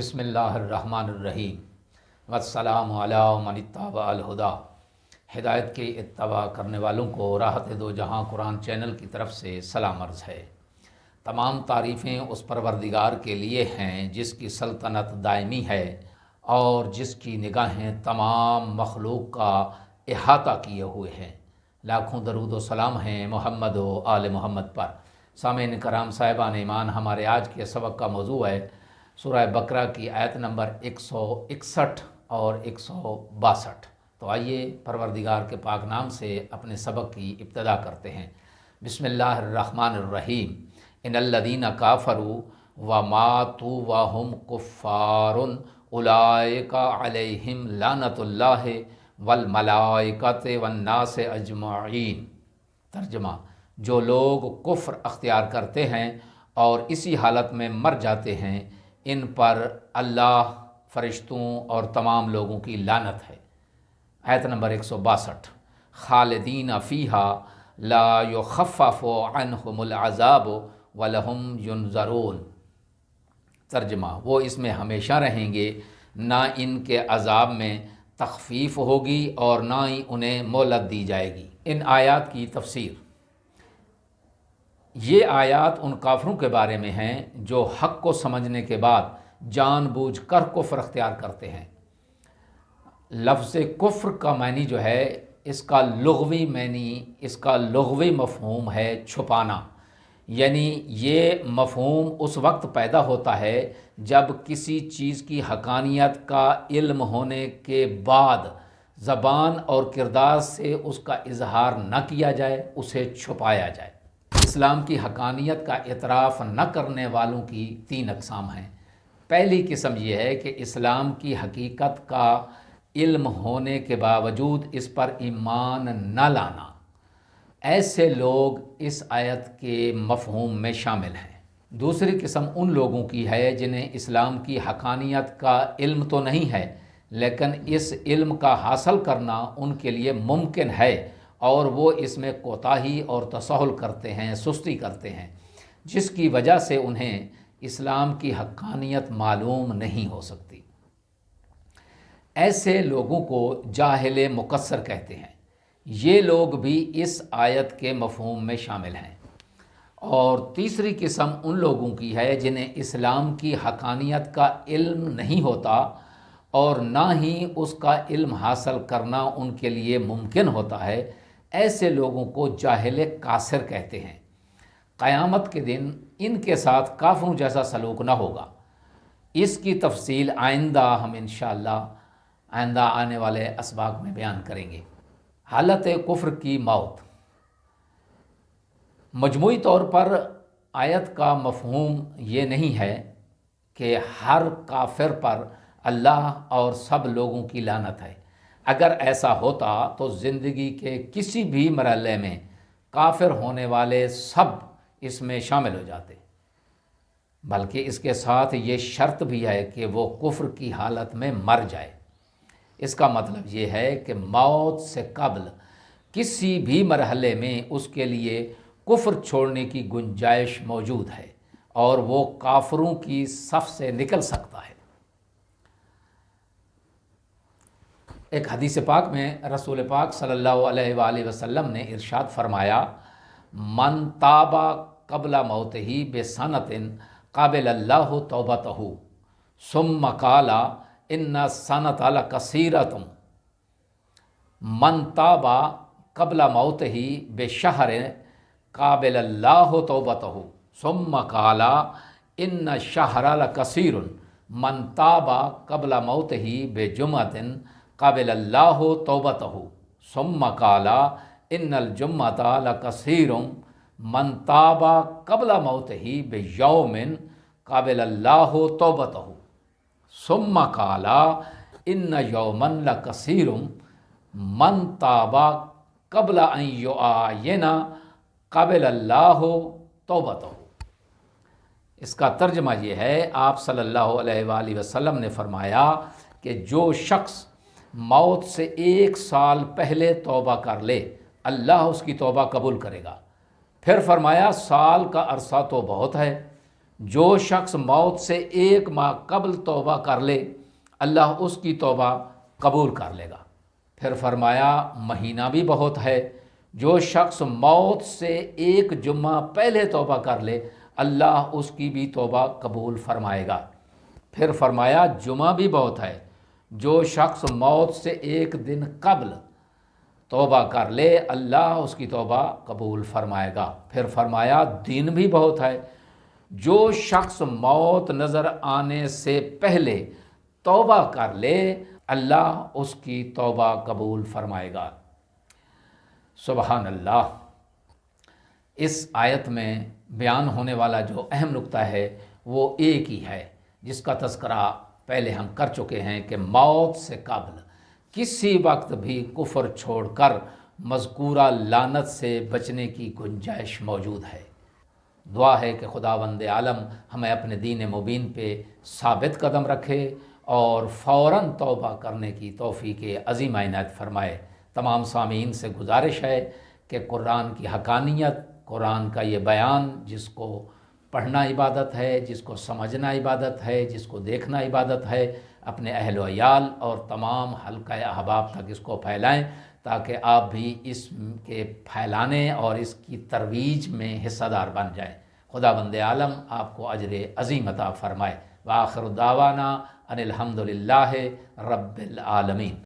बिस्मिल्लाहिर्रहमानिर्रहीम वस्सलामु अला मन इत्तबअल हुदा। हिदायत के इत्तबा करने वालों को राहत दो जहां कुरान चैनल की तरफ से सलाम अर्ज़ है। तमाम तारीफ़ें उस परवरदिगार के लिए हैं जिसकी सल्तनत दायमी है और जिसकी निगाहें तमाम मखलूक का इहाता किए हुए हैं। लाखों दरूद व सलाम हैं मोहम्मद व आल मोहम्मद पर। सामीन कराम साहिबान ईमान, हमारे आज के सबक का मौजू है सूरह बकरा की आयत नंबर 161 और 162। तो आइए परवरदिगार के पाक नाम से अपने सबक की इब्तदा करते हैं। बिस्मिल्लाहिर्रहमानिर्रहीम। इन्नल्लज़ीना काफ़रू व मातू व हुम कुफ़्फ़ारुन उलाइका अलैहिम लानतुल्लाहि वल मलाइकति वन नासि अजमईन। तर्जुमा: जो लोग कुफ्र अख्तियार करते हैं और इसी हालत में मर जाते हैं, इन पर अल्लाह, फरिश्तों और तमाम लोगों की लानत है। आयत नंबर 162। खालिदीन फ़ीहा ला युख़फ़फ़ु अन्हुमुल अज़ाब व लहुम युनज़रून। तर्जुमा: वो इसमें हमेशा रहेंगे, ना इनके अज़ाब में तख़फ़ीफ़ होगी और ना ही उन्हें मोहलत दी जाएगी। इन आयात की तफसीर: ये आयात उन काफिरों के बारे में हैं जो हक़ को समझने के बाद जानबूझकर कुफ्र अख्तियार करते हैं। लफ्ज़ कुफ्र का मानी जो है, इसका लुग़वी मानी, इसका लुग़वी मफ़हूम है छुपाना। यानी ये मफ़हूम उस वक्त पैदा होता है जब किसी चीज़ की हक़ानियत का इल्म होने के बाद ज़बान और किरदार से उसका इजहार न किया जाए, उसे छुपाया जाए। इस्लाम की हक़ानियत का इतराफ़ न करने वालों की 3 अक़साम हैं। पहली किस्म ये है कि इस्लाम की हकीकत का इल्म होने के बावजूद इस पर ईमान न लाना। ऐसे लोग इस आयत के मफ़हूम में शामिल हैं। दूसरी किस्म उन लोगों की है जिन्हें इस्लाम की हक़ानियत का इल्म तो नहीं है, लेकिन इस इल्म का हासिल करना उनके लिए मुमकिन है और वो इसमें कोताही और तसहुल करते हैं, सुस्ती करते हैं, जिसकी वजह से उन्हें इस्लाम की हक़ानियत मालूम नहीं हो सकती। ऐसे लोगों को जाहिल मुकस्सर कहते हैं। ये लोग भी इस आयत के मफ़हूम में शामिल हैं। और तीसरी किस्म उन लोगों की है जिन्हें इस्लाम की हक़ानियत का इल्म नहीं होता और ना ही उसका इल्म हासिल करना उनके लिए मुमकिन होता है। ऐसे लोगों को जाहिल कासिर कहते हैं। क़यामत के दिन इनके साथ काफ़िरों जैसा सलूक न होगा। इसकी तफसील आइंदा हम इंशाअल्लाह आइंदा आने वाले असबाक में बयान करेंगे। हालत कुफ्र की मौत। मजमूई तौर पर आयत का मफ़हूम ये नहीं है कि हर काफिर पर अल्लाह और सब लोगों की लानत है। अगर ऐसा होता तो ज़िंदगी के किसी भी मरहले में काफिर होने वाले सब इसमें शामिल हो जाते, बल्कि इसके साथ ये शर्त भी है कि वो कुफ्र की हालत में मर जाए। इसका मतलब ये है कि मौत से कब्ल किसी भी मरहले में उसके लिए कुफ्र छोड़ने की गुंजाइश मौजूद है और वो काफिरों की सफ़ से निकल सकता है। एक हदीस पाक में रसूल पाक सल्लल्लाहु अलैहि वसल्लम ने इरशाद फरमाया, मन ताबा क़ब्ला मौतिही बेसनतिन क़ाबिलल्लाहु तौबतहु सुम्मा क़ाला इन्ना सनत लकसीरतुम। मन ताबा क़ब्ला मौतिही बेशहरिन क़ाबिलल्लाहु तौबतहु सुम्मा क़ाला इन्ना शहरा लकसीरुन। मन ताबा क़ब्ला मौतिही बेजुमतिन क़ाबिलल्लाहु तौबतहु सुम्मा क़ाला इन्नल जुम्मता लकसीरुम। मन ताबा क़ब्ला मौतिही बियौमिन क़ाबिलल्लाहु तौबतहु सुम्मा क़ाला इन्न यौमन लकसीरुम। मन ताबा क़ब्ला अन युआयिना क़ाबिलल्लाहु तौबतहु। इसका तर्जमा ये है, आप सल्लल्लाहु अलैहि वसल्लम ने फरमाया कि जो शख्स मौत से 1 साल पहले तौबा कर ले, अल्लाह उसकी तौबा कबूल करेगा। फिर फरमाया, साल का अरसा तो बहुत है, جو شخص موت سے 1 ماہ قبل توبہ کر لے اللہ اس کی توبہ قبول کر لے گا۔ پھر فرمایا مہینہ بھی بہت ہے، جو شخص موت سے 1 جمعہ پہلے توبہ کر لے اللہ اس کی بھی توبہ قبول فرمائے گا۔ پھر فرمایا جمعہ بھی بہت ہے، جو شخص موت سے 1 دن قبل توبہ کر لے اللہ اس کی توبہ قبول فرمائے گا۔ پھر فرمایا دن بھی بہت ہے، جو شخص موت نظر آنے سے پہلے توبہ کر لے اللہ اس کی توبہ قبول فرمائے گا۔ سبحان اللہ۔ اس آیت میں بیان ہونے والا جو اہم نقطہ ہے وہ ایک ہی ہے جس کا تذکرہ پہلے ہم کر چکے ہیں کہ موت سے قبل کسی وقت بھی کفر چھوڑ کر مذکورہ لعنت سے بچنے کی گنجائش موجود ہے۔ دعا ہے کہ خداوند عالم ہمیں اپنے دین مبین پہ ثابت قدم رکھے اور فوراً توبہ کرنے کی توفیق عظیم عنایت فرمائے۔ تمام سامعین سے گزارش ہے کہ قرآن کی حقانیت، قرآن کا یہ بیان جس کو پڑھنا عبادت ہے، جس کو سمجھنا عبادت ہے، جس کو دیکھنا عبادت ہے، اپنے اہل و عیال اور تمام حلقہ احباب تک اس کو پھیلائیں تاکہ آپ بھی اس کے پھیلانے اور اس کی ترویج میں حصہ دار بن جائیں۔ خداوند عالم آپ کو اجر عظیم عطا فرمائے۔ وآخر دعوانا ان الحمد للہ رب العالمین۔